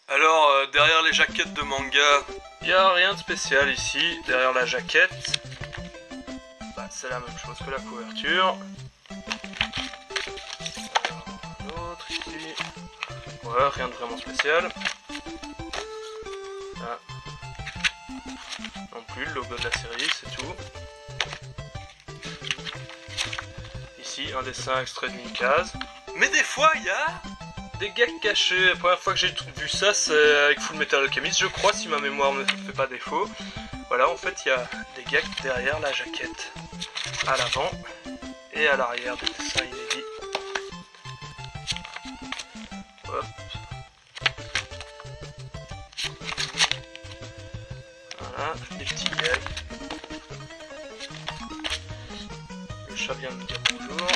Alors, derrière les jaquettes de manga, il n'y a rien de spécial ici. Derrière la jaquette, bah, c'est la même chose que la couverture. L'autre ici, ouais, rien de vraiment spécial. Là. Non plus, le logo de la série, c'est tout. Ici, un dessin extrait d'une case. Mais des fois, il y a des gags cachés. La première fois que j'ai vu ça, c'est avec Full Metal Alchemist, je crois, si ma mémoire ne me fait pas défaut. Voilà, en fait, il y a des gags derrière la jaquette, à l'avant et à l'arrière, des dessins inédits. Hop. Voilà, des petits gags. Le chat vient de me dire bonjour.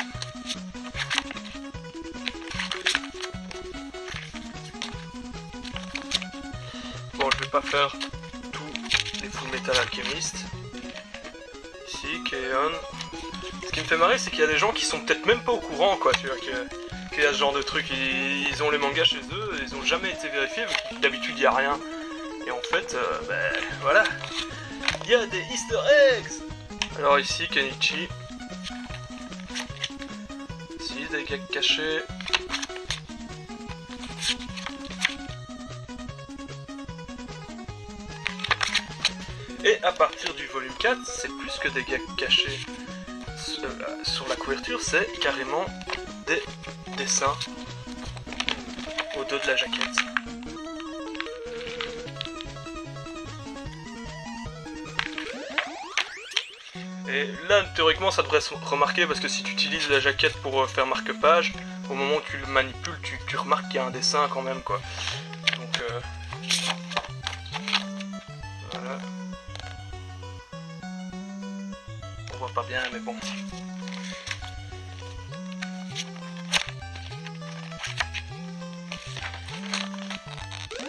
Bon, je vais pas faire tous les Full Metal Alchemist. Ici, Keon. Ce qui me fait marrer, c'est qu'il y a des gens qui sont peut-être même pas au courant, quoi, tu vois, qu'il y a ce genre de truc. Ils ont les mangas chez eux, ils ont jamais été vérifiés, vu que d'habitude il y a rien. Et en fait, ben voilà, il y a des Easter eggs. Alors ici, Kenichi. Ici, des gags cachés. Et à partir du volume 4, c'est plus que des gags cachés sur la couverture, c'est carrément des dessins au dos de la jaquette. Et là, théoriquement, ça devrait se remarquer parce que si tu utilises la jaquette pour faire marque-page, au moment où tu le manipules, tu remarques qu'il y a un dessin quand même, quoi. Donc, voilà. On voit pas bien, mais bon.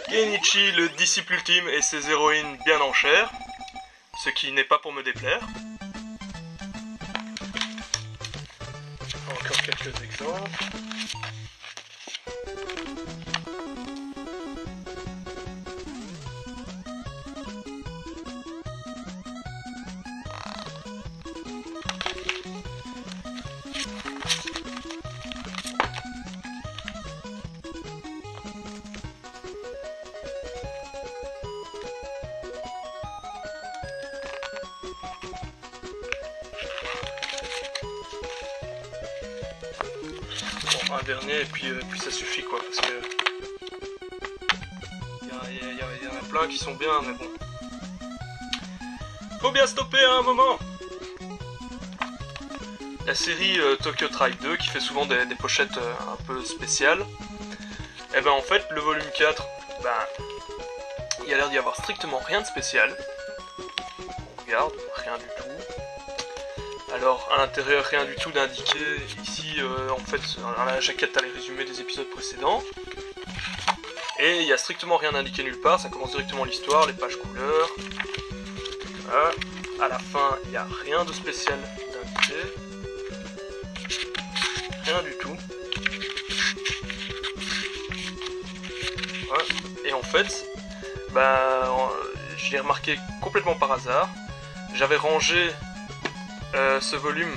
Genichi, le disciple ultime, et ses héroïnes bien en chair, ce qui n'est pas pour me déplaire. Encore quelques exemples. Bon, un dernier et puis ça suffit, quoi, parce que il y en a plein qui sont bien, mais bon. Faut bien stopper à un moment. La série Tokyo Tribe 2 qui fait souvent des pochettes un peu spéciales. Et ben en fait le volume 4, ben il y a l'air d'y avoir strictement rien de spécial. On regarde, rien du tout. Alors à l'intérieur rien du tout d'indiqué. Ici en fait dans la jaquette t'as les résumés des épisodes précédents. Et il y a strictement rien indiqué nulle part, ça commence directement l'histoire, les pages couleurs. Voilà. À la fin il n'y a rien de spécial d'indiqué. Rien du tout. Ouais. Et en fait, bah, je l'ai remarqué complètement par hasard. J'avais rangé ce volume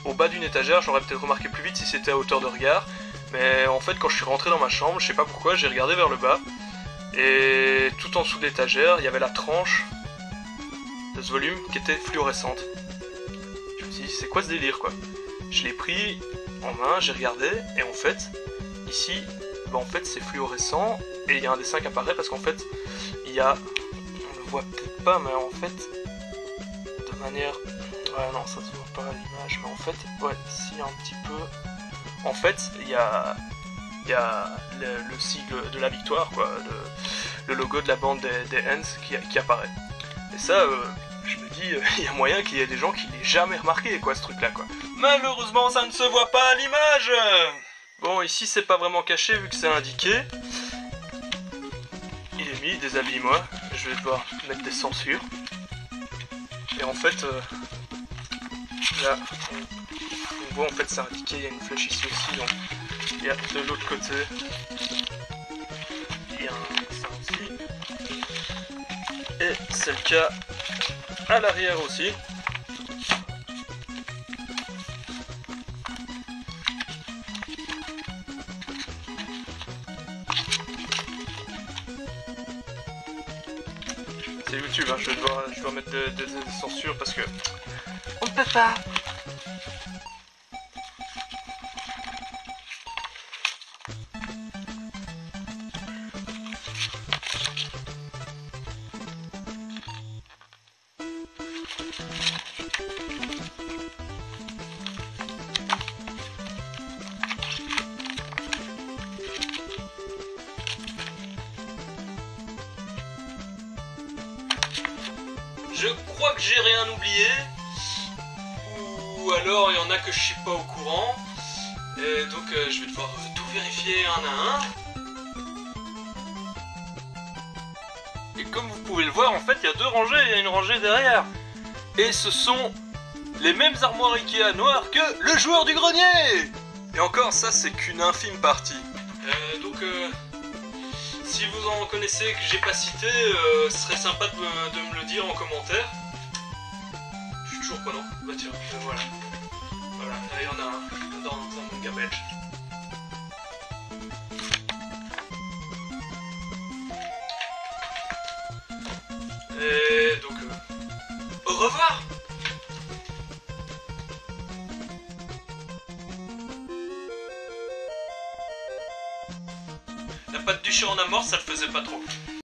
au bas d'une étagère, j'aurais peut-être remarqué plus vite si c'était à hauteur de regard. Mais en fait, quand je suis rentré dans ma chambre, je sais pas pourquoi, j'ai regardé vers le bas. Et tout en dessous de l'étagère, il y avait la tranche de ce volume qui était fluorescente. Je me suis dit, c'est quoi ce délire, quoi? Je l'ai pris en main, j'ai regardé, et en fait, ici, bah en fait c'est fluorescent, et il y a un dessin qui apparaît parce qu'en fait, il y a, on le voit peut-être pas, mais en fait, de manière, ouais non ça se voit pas à l'image, mais en fait, ouais, si un petit peu, en fait, il y a le sigle de la victoire, quoi, le logo de la bande des Ents qui apparaît. Et ça, je me dis, il y a moyen qu'il y ait des gens qui l'aient jamais remarqué, quoi, ce truc-là, quoi. Malheureusement, ça ne se voit pas à l'image. Bon, ici, c'est pas vraiment caché, vu que c'est indiqué. Il est mis, déshabille-moi. Je vais devoir mettre des censures. Et en fait, là, on voit, en fait, c'est indiqué, il y a une flèche ici aussi, donc... Et de l'autre côté, il y a un Et c'est le cas à l'arrière aussi. C'est YouTube, hein, je dois mettre des censures parce que on ne peut pas. Je crois que j'ai rien oublié, ou alors il y en a que je suis pas au courant, et donc je vais devoir tout vérifier un à un. Et comme vous pouvez le voir, en fait il y a deux rangées, il y a une rangée derrière, et ce sont les mêmes armoires Ikea noires que le joueur du grenier. Et encore ça c'est qu'une infime partie. Donc si vous en connaissez que j'ai pas cité, ce serait sympa de me le dire en commentaire. Je suis toujours prenant. Bah tiens, voilà. Voilà, là il y en a un dans mon garbage. Et donc, au revoir. La pâte du chat en amorce, ça le faisait pas trop.